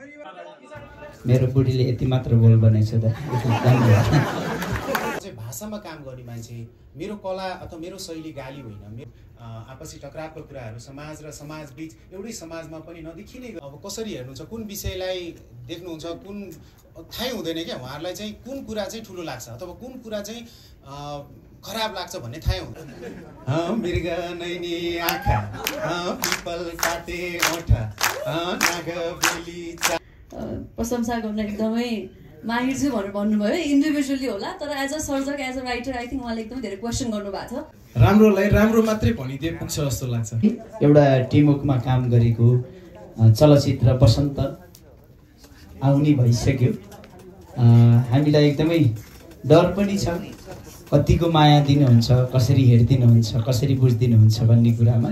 मेरो बुढीले यति मात्र बोल बनाइछ त भाषामा काम गर्ने मान्छे मेरो कला अथवा मेरो शैली गाली होइन आपसी टकरावको कुराहरू समाज र समाज बीच एउटै समाजमा पनि नदेखिने अब कसरी हेर्नुहुन्छ कुन विषयलाई देख्नुहुन्छ कुन थाहै हुँदैन क्या उहाँहरूलाई चाहिँ कुन कुरा चाहिँ ठुलो लाग्छ अथवा कुन कुरा चाहिँ खराब लाग्छ भन्ने थाहै हुँदैन मृग नैनी आँखा पिपल काटे ओठा नागबेली प्रशंसा गर्न एकदमै माहिर छु भनेर भन्नुभयो इन्डिभिजुअली होला तर एज अ सर्जक as a writer I think उहाँले एकदमै धेरै क्वेसन गर्नुभएको छ राम्रोलाई राम्रो मात्रै भनिदिए पुग्छ जस्तो लाग्छ एउटा टिमवर्कमा काम गरेको चलचित्र बसन्त आउने भइसक्यो हामीलाई एकदमै डर पनि छ कतिको माया दिनुहुन्छ कसरी हेरिदिनुहुन्छ कसरी बुझिदिनुहुन्छ भन्ने कुरामा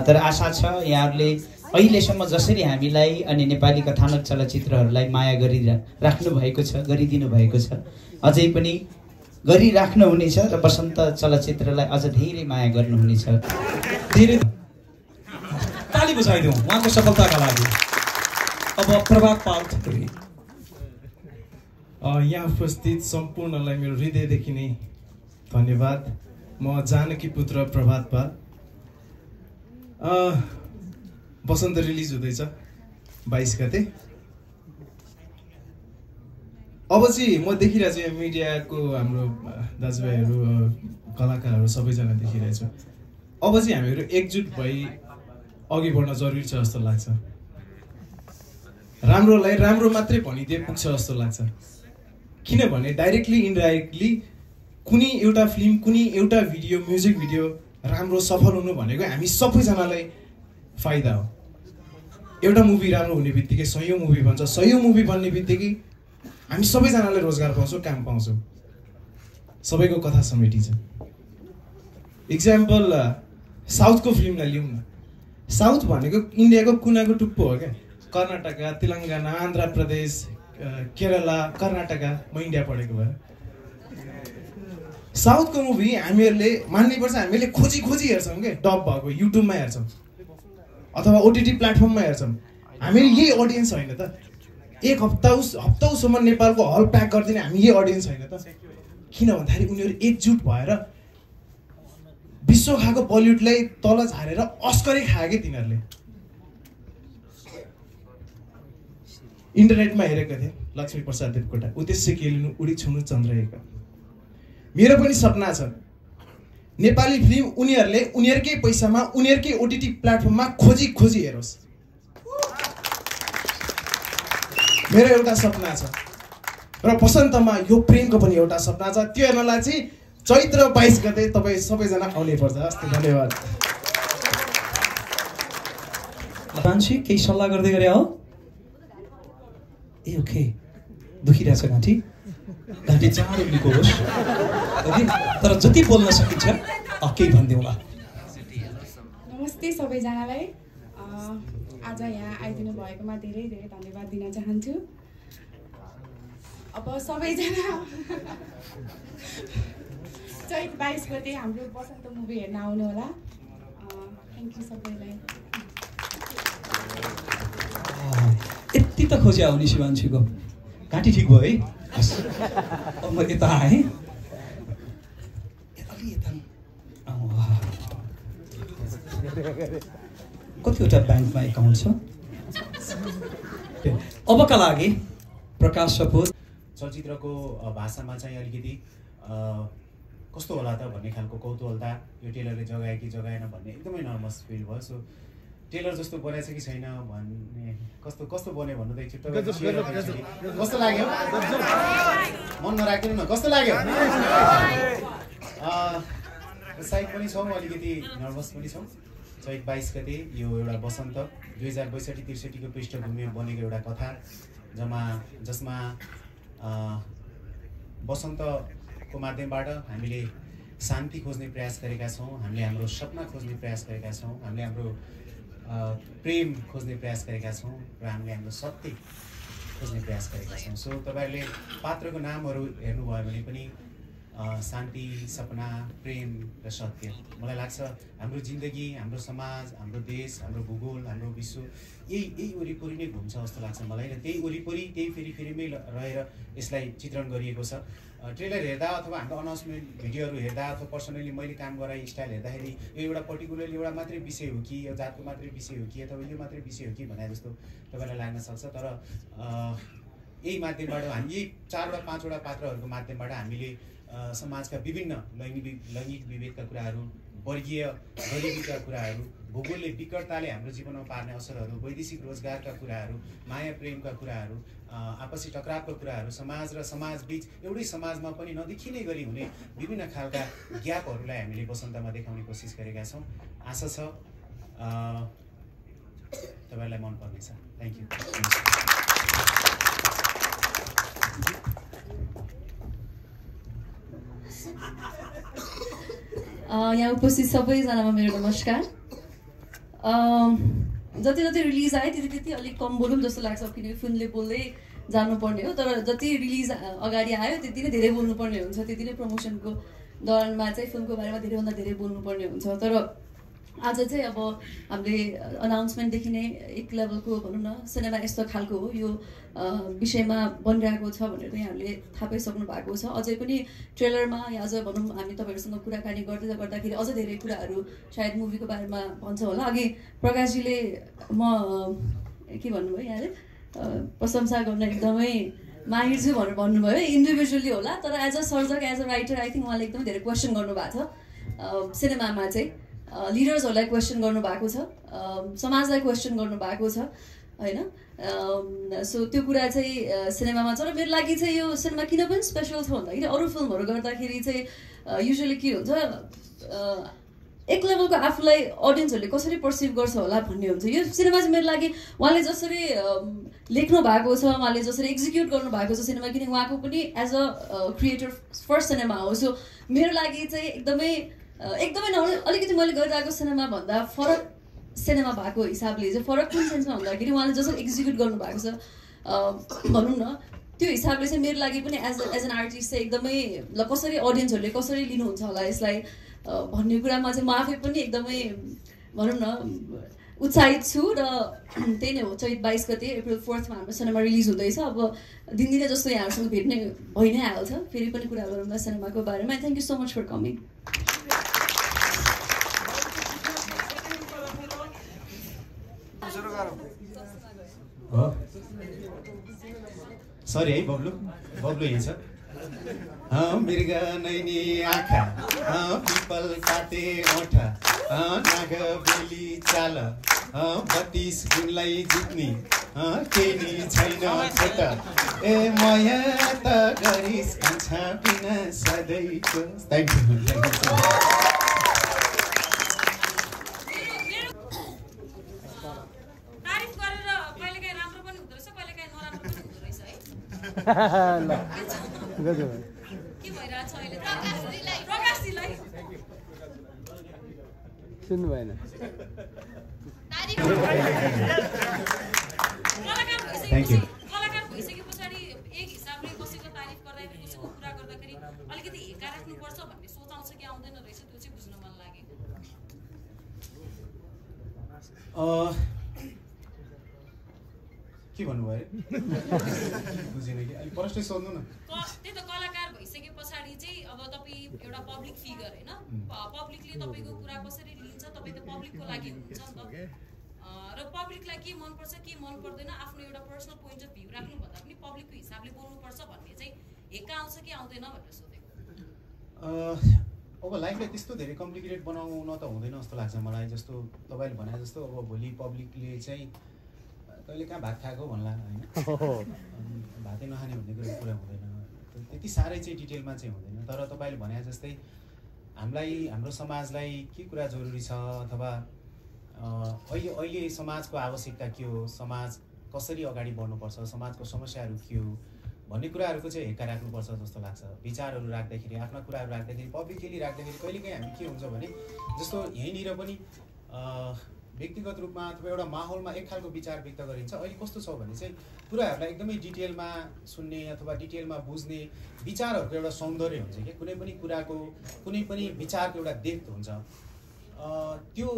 तर आशा छ यहाँहरूले अहिलेसम्म जसरी हामीलाई अनि नेपाली कथानक चलचित्रहरूलाई माया गरिराख्नु भएको छ गरिदिनु भएको छ अझै पनि गरिराख्नु हुनेछ र बसन्त चलचित्रलाई अझ धेरै माया गर्नुहुनेछ धेरै ताली बजाइदिउँ उहाँको सफलताका लागि अब प्रभात पाल थुप्रै यहाँ उपस्थित सम्पूर्णलाई मेरो हृदयदेखि नै धन्यवाद म जानकी पुत्र प्रभात पाल बसन्त रिलिज हुँदैछ 22 गते अब चाहिँ म देखिरहेको छु यहाँ मिडियाको हाम्रो दाजुभाइहरू कलाकारहरू सबैजना देखिरहेको छु अब चाहिँ हामीहरू एकजुट भई अघि बढ्न जरुरी छ जस्तो लाग्छ राम्रोलाई राम्रो मात्रै भनिदिए पुग्छ जस्तो लाग्छ किनभने डाइरेक्टली इन्डाइरेक्टली कुनै एउटा फिल्म कुनै एउटा भिडियो म्युजिक भिडियो राम्रो सफल हुनु भनेको हामी सबैजनालाई फाइदा हो एउटा मुभी राम्रो हुने बित्तिकै 100औं मुभी बन्छ 100औं मुभी बन्ने बित्तिकै हामी सबैजनाले रोजगार पाउँछौँ काम पाउँछौँ सबैको कथा समेटिन्छ इक्जाम्पल साउथको फिल्मलाई लिउँ न साउथ भनेको इन्डियाको कुनाको टुप्पो हो क्या कर्नाटका तेलङ्गाना आन्ध्र प्रदेश केरला कर्नाटका म इन्डिया पढेको भएर साउथको मुभी हामीहरूले मान्नुपर्छ हामीले खोजी हेर्छौँ क्या डब भएको युट्युबमा हेर्छौँ अथवा ओटिटी प्लेटफर्ममा हेर्छौँ हामीले यही अडियन्स होइन त एक हप्तासम्म नेपालको हल प्याक गरिदिने हामी यही अडियन्स होइन त किन भन्दाखेरि उनीहरू एकजुट भएर विश्व खाएको बलिउडलाई तल झारेर अस्करै खायो कि तिनीहरूले इन्टरनेटमा हेरेको थिएँ लक्ष्मी प्रसाद देवकोटा उद्देश्य केलिनु उडी छुनु चन्द्रएका मेरो पनि सपना छ नेपाली फिल्म उनीहरूले उनीहरूकै पैसामा उनीहरूकै ओटिटी प्लेटफर्ममा खोजी हेरोस् मेरो एउटा सपना छ र बसन्तमा यो प्रेमको पनि एउटा सपना छ त्यो हेर्नलाई चाहिँ चैत्र 22 गते तपाईँ सबैजना आउनै पर्छ हस् धन्यवाद मान्छे केही सल्लाह गर्दै गरे हो ए ओके दुखिरहेछ घाँटी चाँडो निकोस् ओके तर जति बोल्न सकिन्छ केही भनिदिउँला नमस्ते सबैजनालाई आज यहाँ आइदिनु भएकोमा धेरै धेरै धन्यवाद दिन चाहन्छु अब सबैजना चैत 22 गते हाम्रो बसन्त मुभी हेर्न आउनु होला थ्याङ्क यू सबैलाई यति त खोजी आउने शिवांशीको घाँटी ठिक भयो है अब म यता आएँ कतिवटा ब्याङ्कमा एकाउन्ट छ अबका लागि प्रकाश सपुत चलचित्रको भाषामा चाहिँ अलिकति कस्तो होला त भन्ने खालको कौतूहलता यो टेलरले जगाए कि जगाएन भन्ने एकदमै नर्भस फिल भयो सो टेलर जस्तो बनाएछ कि छैन भन्ने कस्तो बन्यो भन्नु त एकचोटि कस्तो लाग्यो मन नराख्नु न कस्तो लाग्यो साइड पनि छौँ अलिकति नर्भस पनि छौँ चैत 22 गते यो एउटा बसन्त 2062-63 को पृष्ठभूमिमा बनेको एउटा कथा जसमा बसन्तको माध्यमबाट हामीले शान्ति खोज्ने प्रयास गरेका छौँ हामीले हाम्रो सपना खोज्ने प्रयास गरेका छौँ हामीले हाम्रो प्रेम खोज्ने प्रयास गरेका छौँ र हामीले हाम्रो सत्य खोज्ने प्रयास गरेका छौँ सो तपाईहरुले पात्रको नामहरू हेर्नुभयो भने पनि शान्ति, सपना, प्रेम र सत्य। मलाई लाग्छ हाम्रो जिन्दगी, हाम्रो समाज, हाम्रो देश, हाम्रो भूगोल, हाम्रो विश्व यही वरिपरि नै घुम्छ जस्तो लाग्छ मलाई, र त्यही वरिपरि त्यही फेरिफेरिमै रहेर यसलाई चित्रण गरिएको छ। ट्रेलर हेर्दा अथवा हाम्रो अनाउन्समेन्ट भिडियोहरू हेर्दा अथवा पर्सनली मैले काम गराएँ स्टाइल हेर्दाखेरि यो एउटा पर्टिकुलरली एउटा मात्रै विषय हो कि, यो जातको मात्रै विषय हो कि, अथवा यो मात्रै विषय हो कि भने जस्तो तपाईँलाई लाग्न सक्छ। तर यही माध्यमबाट हामी यही 4 वा 5 वटा पात्रहरूको माध्यमबाट हामीले समाजका विभिन्न लैङ्गिक विभेदका कुराहरू, वर्गीय गरिबीका कुराहरू, भूगोलले विकटताले हाम्रो जीवनमा पार्ने असरहरू, वैदेशिक रोजगारका कुराहरू, माया प्रेमका कुराहरू, आपसी टकरावका कुराहरू, समाज र समाजबीच एउटै समाजमा पनि नदेखिने गरी हुने विभिन्न खालका ग्यापहरूलाई हामीले वसन्तमा देखाउने कोसिस गरेका छौँ। आशा छ तपाईँलाई मन पर्नेछ। Thank you. यहाँ उपस्थित सबैजनामा मेरो नमस्कार। जति जति रिलिज आयो त्यति अलिक कम बोलौँ जस्तो लाग्छ, किनकि फिल्मले बोल्दै जानुपर्ने हो। तर जति रिलिज अगाडि आयो त्यति नै धेरै बोल्नुपर्ने हुन्छ, त्यति नै प्रमोसनको दौरानमा चाहिँ फिल्मको बारेमा धेरैभन्दा धेरै बोल्नुपर्ने हुन्छ। तर आज चाहिँ अब हामीले अनाउन्समेन्टदेखि नै एक लेभलको भनौँ न सिनेमा यस्तो खालको हो, यो विषयमा बनिरहेको छ भनेर यहाँहरूले थाहा पाइसक्नु भएको छ। अझै पनि ट्रेलरमा या अझ भनौँ हामी तपाईँहरूसँग कुराकानी गर्दाखेरि अझ धेरै कुराहरू सायद मुभीको बारेमा भन्छ होला। अघि प्रकाशजीले म के भन्नुभयो यहाँले प्रशंसा गर्न एकदमै माहिर छु भनेर भन्नुभयो, इन्डिभिजुअली होला। तर एज अ सर्जक, as a writer I think उहाँले एकदमै धेरै क्वेसन गर्नुभएको छ सिनेमामा चाहिँ। लिडर्सहरूलाई क्वेसन गर्नुभएको छ, समाजलाई क्वेसन गर्नुभएको छ होइन। सो त्यो कुरा चाहिँ सिनेमामा छ। र मेरो लागि चाहिँ यो सिनेमा किन पनि स्पेसल छ भन्दाखेरि अरू फिल्महरू गर्दाखेरि चाहिँ युजली के हुन्छ, एक लेभलको आफूलाई अडियन्सहरूले कसरी पर्सिभ गर्छ होला भन्ने हुन्छ। यो सिनेमा चाहिँ मेरो लागि उहाँले जसरी लेख्नु भएको छ, उहाँले जसरी एक्जिक्युट गर्नु भएको छ सिनेमा, किनकि उहाँको पनि as a creator first cinema हो। सो मेरो लागि चाहिँ एकदमै अलिकति मैले गरिरहेको सिनेमा भन्दा फरक सिनेमा भएको हिसाबले चाहिँ फरक कुन सेन्समा भन्दाखेरि उहाँले जसरी एक्जिक्युट गर्नुभएको छ भनौँ न, त्यो हिसाबले चाहिँ मेरो लागि पनि एज एन आर्टिस्ट चाहिँ एकदमै ल कसरी अडियन्सहरूले कसरी लिनुहुन्छ होला यसलाई भन्ने कुरामा चाहिँ म आफै पनि एकदमै भनौँ न उत्साहित छु। र त्यही नै हो, चैत 22 गते अप्रिल 4मा हाम्रो सिनेमा रिलिज हुँदैछ। अब दिनदिनै जस्तो यहाँहरूसँग भेट्ने भइ नै हाल्छ, फेरि पनि कुरा गरौँला सिनेमाको बारेमा। Thank you so much for coming. Sorry है बब्लु यही छ। मृग नैनी आँखा, पिपल काटे ओठा, नाग बेली चाल, 32 गुणलाई जित्ने केही छैन छोटा, ए माया त गरिस् कान्छा बिना सधैँको। Thank you. सुन्नु भएन। Thank you. कलाकार भइसके पछाडि एक हिसाबले कसैको तारिफ गर्दाखेरि कसैको कुरा गर्दाखेरि अलिकति हेका राख्नुपर्छ भन्ने सोच आउँछ कि आउँदैन रहेछ, त्यो चाहिँ बुझ्न मन लाग्यो। के भन्नुभयो बुझेन कि अलिक प्रश्न सोध्नु न। त्यही त कलाकार भइसके पछाडि चाहिँ अब तपाईँ एउटा पब्लिक फिगर होइन, पब्लिकले तपाईँको कुरा कसरी लिन्छ, तपाईँ त पब्लिकको लागि हुनुहुन्छ नि त। र पब्लिकलाई के मनपर्छ के मन पर्दैन आफ्नो एउटा पर्सनल पोइन्ट अफ भ्यू राख्नुभन्दा पनि पब्लिकको हिसाबले बोल्नुपर्छ भन्ने चाहिँ हेक्का आउँछ कि आउँदैन भनेर सोधेको। अब लाइफलाई त्यस्तो धेरै कम्प्लिकेटेड बनाउन त हुँदैन जस्तो लाग्छ मलाई। जस्तो तपाईँले भने जस्तो अब भोलि पब्लिकले चाहिँ कहिले कहाँ भात खाएको भन्ला होइन, भातै नखाने भन्ने कुरा हुँदैन, त्यति साह्रै चाहिँ डिटेलमा चाहिँ हुँदैन। तर तपाईँले भने जस्तै हामीलाई हाम्रो समाजलाई के कुरा जरुरी छ अथवा अहिले समाजको आवश्यकता के हो, समाज कसरी अगाडि बढ्नुपर्छ, समाजको समस्याहरू के हो भन्ने कुराहरूको चाहिँ हेक्का राख्नुपर्छ जस्तो लाग्छ। विचारहरू राख्दाखेरि, आफ्ना कुराहरू राख्दाखेरि, पब्लिकली राख्दाखेरि कहिलेकाहीँ हामी के हुन्छ भने जस्तो यहीँनिर पनि व्यक्तिगत रूपमा अथवा एउटा माहौलमा एक खालको विचार व्यक्त गरिन्छ। अहिले कस्तो छ भने चाहिँ कुराहरूलाई एकदमै डिटेलमा सुन्ने अथवा डिटेलमा बुझ्ने विचारहरूको एउटा सौन्दर्य हुन्छ कि कुनै पनि कुराको कुनै पनि विचारको एउटा डेप्थ हुन्छ। त्यो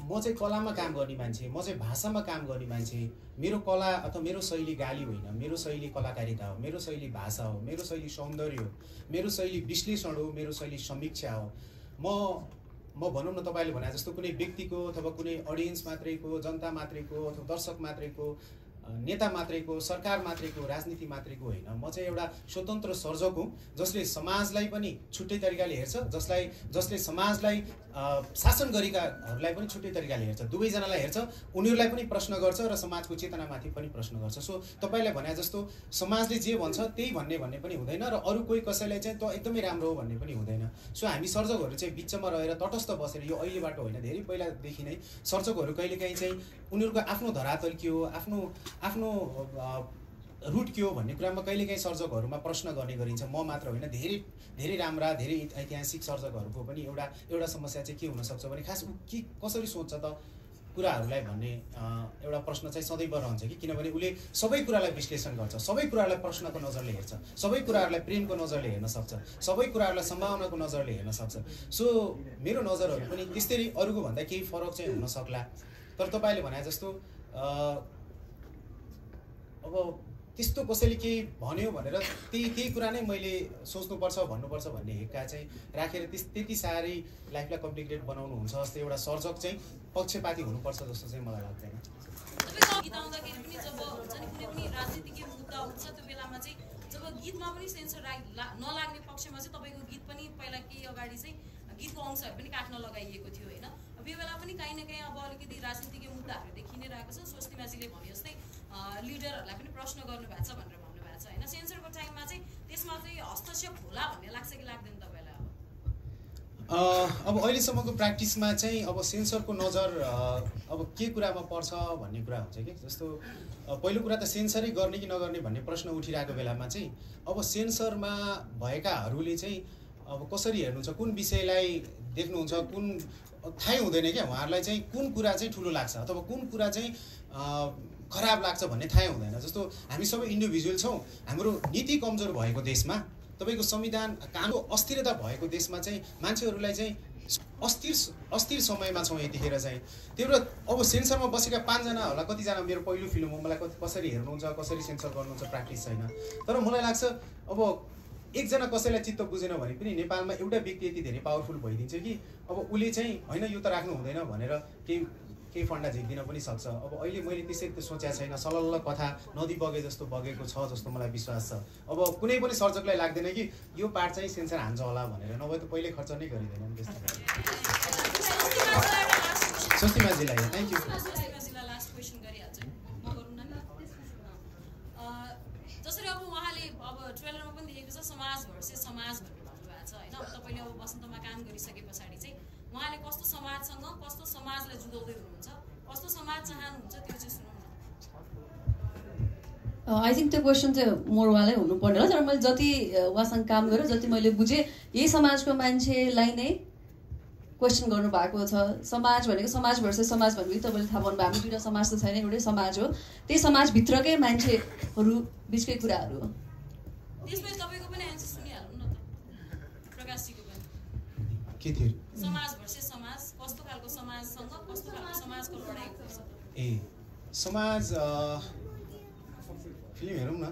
म चाहिँ कलामा काम गर्ने मान्छे, म चाहिँ भाषामा काम गर्ने मान्छे, मेरो कला अथवा मेरो शैली गाली होइन, मेरो शैली कलाकारिता हो, मेरो शैली भाषा हो, मेरो शैली सौन्दर्य हो, मेरो शैली विश्लेषण हो, मेरो शैली समीक्षा हो। म भनौँ न तपाईँले भने जस्तो कुनै व्यक्तिको अथवा कुनै अडियन्स मात्रैको, जनता मात्रैको अथवा दर्शक मात्रैको, नेता मात्रैको, सरकार मात्रैको, राजनीति मात्रैको होइन। म चाहिँ एउटा स्वतन्त्र सर्जक हुँ जसले समाजलाई पनि छुट्टै तरिकाले हेर्छ, जसले समाजलाई शासन गरेकाहरूलाई पनि छुट्टै तरिकाले हेर्छ, दुवैजनालाई हेर्छ, उनीहरूलाई पनि प्रश्न गर्छ र समाजको चेतनामाथि पनि प्रश्न गर्छ। सो तपाईँलाई भने जस्तो समाजले जे भन्छ त्यही भन्ने पनि हुँदैन र अरू कोही कसैलाई चाहिँ त एकदमै राम्रो हो भन्ने पनि हुँदैन। सो हामी सर्जकहरू चाहिँ बिचमा रहेर तटस्थ बसेर यो अहिलेबाट होइन धेरै पहिलादेखि नै सर्जकहरू कहिलेकाहीँ चाहिँ उनीहरूको आफ्नो धरातल के हो, आफ्नो रुट के हो भन्ने कुरामा कहिलेकाहीँ सर्जकहरूमा प्रश्न गर्ने गरिन्छ। म मात्र होइन, धेरै राम्रा धेरै ऐतिहासिक सर्जकहरूको पनि एउटा समस्या चाहिँ के हुनसक्छ भने खास के कसरी सोच्छ त कुराहरूलाई भन्ने एउटा प्रश्न चाहिँ सदैव रहन्छ कि किनभने उसले सबै कुरालाई विश्लेषण गर्छ, सबै कुराहरूलाई प्रश्नको नजरले हेर्छ, सबै कुराहरूलाई प्रेमको नजरले हेर्न सक्छ, सबै कुराहरूलाई सम्भावनाको नजरले हेर्न सक्छ। सो मेरो नजरहरू पनि त्यस्तै अरूको भन्दा केही फरक चाहिँ हुन सक्ला। तर तपाईँले भने जस्तो अब त्यस्तो कसैले केही भन्यो भनेर त्यही कुरा नै मैले सोच्नुपर्छ भन्नुपर्छ भन्ने हेक्का चाहिँ राखेर त्यति साह्रै लाइफलाई कम्प्लिकेटेड बनाउनुहुन्छ जस्तो एउटा सर्जक चाहिँ पक्षपाती हुनुपर्छ जस्तो चाहिँ मलाई लाग्दैन। गीत आउँदाखेरि पनि जब हुन्छ नि कुनै पनि राजनीतिक मुद्दा हुन्छ त्यो बेलामा चाहिँ जब गीतमा पनि सेन्सर नलाग्ने पक्षमा चाहिँ तपाईँको गीत पनि पहिला केही अगाडि चाहिँ गीतको अंशहरू पनि काट्न लगाइएको थियो होइन। अब यो बेला पनि काहीँ न काहीँ अब अलिकति राजनीतिक मुद्दाहरू देखि नै रहेको छ। स्वस्तिमाजीले भने जस्तै लिडरहरूलाई पनि प्रश्न गर्नुभएको छ भनेर भन्नुभएको छ होइन। सेन्सरको टाइममा चाहिँ त्यसमा चाहिँ हस्तक्षेप होला भन्ने लाग्छ कि लाग्दैन तपाईँलाई? अब अहिलेसम्मको प्र्याक्टिसमा चाहिँ अब सेन्सरको नजर अब के कुरामा पर्छ भन्ने कुरा हुन्छ कि जस्तो पहिलो कुरा त सेन्सरै गर्ने कि नगर्ने भन्ने प्रश्न उठिरहेको बेलामा चाहिँ अब सेन्सरमा भएकाहरूले चाहिँ अब कसरी हेर्नुहुन्छ, कुन विषयलाई देख्नुहुन्छ, कुन थाहै हुँदैन क्या उहाँहरूलाई चाहिँ कुन कुरा चाहिँ ठुलो लाग्छ अथवा कुन कुरा चाहिँ खराब लाग्छ भन्ने थाहै हुँदैन। जस्तो हामी सबै इन्डिभिजुअल छौँ, हाम्रो नीति कमजोर भएको देशमा, तपाईँको संविधान कानुन अस्थिरता भएको देशमा चाहिँ मान्छेहरूलाई चाहिँ अस्थिर समयमा छौँ यतिखेर चाहिँ त्यो अब सेन्सरमा बसेका 5 जना होला, कतिजना मेरो पहिलो फिल्म हो, मलाई कसरी हेर्नुहुन्छ, कसरी सेन्सर गर्नुहुन्छ प्र्याक्टिस छैन। तर मलाई लाग्छ अब एकजना कसैलाई चित्त बुझेन भने पनि नेपालमा एउटा व्यक्ति यति धेरै पावरफुल भइदिन्छ कि अब उसले चाहिँ होइन यो त राख्नु हुँदैन भनेर केही फन्डा झिक्दिन पनि सक्छ। अब अहिले मैले त्यसरी त सोचेको छैन, सलल्ल कथा नदी बगे जस्तो बगेको छ जस्तो मलाई विश्वास छ। अब कुनै पनि सर्जकलाई लाग्दैन कि यो पार्ट चाहिँ सेन्सर हान्छ होला भनेर, नभए त पहिले खर्च नै गरिँदैन त्यस्तो। स्वस्तिमाजीलाई थ्याङ्क यू। जसरी अब उहाँले अब ट्रेलरमा पनि देखेको छ समाज भर्सेस समाज भनेर भन्नुभएको छ होइन। अब तपाईँले अब वसन्तमा काम गरिसके पछाडि चाहिँ उहाँले कस्तो समाजसँग कस्तो समाजलाई जुदाउँदै हुनुहुन्छ, कस्तो समाज चाहनुहुन्छ त्यो चाहिँ सुनौँ न। आई थिङ्क त्यो क्वेसन चाहिँ मोरवालै हुनुपर्ने होला। तर मैले जति उहाँसँग काम गरेँ, जति मैले बुझेँ, यही समाजको मान्छेलाई नै क्वेसन गर्नुभएको छ। समाज भनेको समाज भर्सेस समाज भनेको तपाईँले थाहा पाउनुभयो, हाम्रो दुईवटा समाज त छैन, एउटै समाज हो। त्यही समाजभित्रकै मान्छेहरू बिचकै कुराहरू हो। त्यसपछि तपाईँको पनि एन्सर सुनिहालौँ न त, प्रकाशजीको पनि के थियो? समाज भर्सेस समाज, कस्तो खालको समाजसँग कस्तो खालको समाजको लडाइँ हुन्छ? समाज फिल्म हेरौँ न।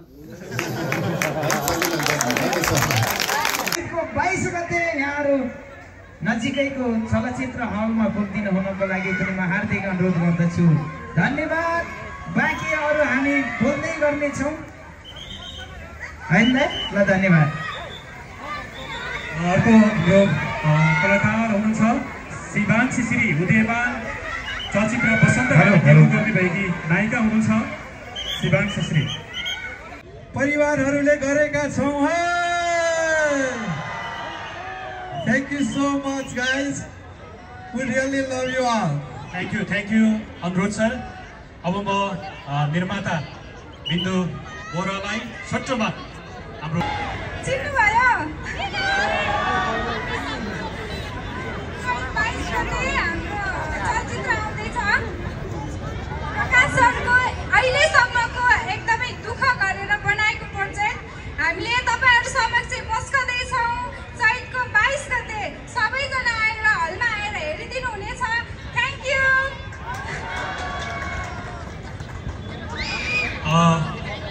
22 गते यहाँहरू नजिकैको चलचित्र हलमा पुगिदिनु हुनको लागि पनि म हार्दिक अनुरोध गर्दछु। धन्यवाद। बाँकी अरू हामी बोल्दै गर्नेछौँ होइन ल, धन्यवाद। अर्को हाम्रो कलाकार हुनुहुन्छ शिवांशी श्री उदयमान, चलचित्र बसन्त गर्ने भएकी नायिका हुनुहुन्छ शिवांशी श्री। परिवारहरूले गरेका छौँ है। Thank you so much guys. We really love you all. Thank you अनुरोध सर। अब म निर्माता बिन्दु बोरालाई छोटोमा हाम्रो चिन्नुभयो 22 गते हाम्रो चलचित्र आउँदैछ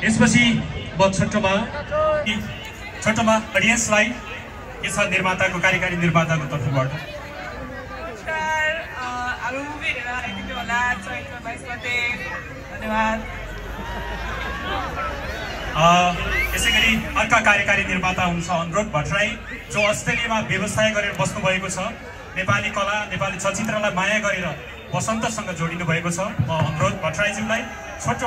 यसपछि म छोटोमा अडियन्सलाई के छ निर्माताको कार्यकारी निर्माताको तर्फबाट धन्यवाद। यसै गरी अर्का कार्यकारी निर्माता हुनुहुन्छ अनुरोध भट्टराई, जो अस्ट्रेलियामा व्यवसाय गरेर बस्नुभएको छ। नेपाली कला नेपाली चलचित्रलाई माया गरेर वसन्तसँग जोडिनु भएको छ। म अनुरोध भट्टराईज्यूलाई छोटो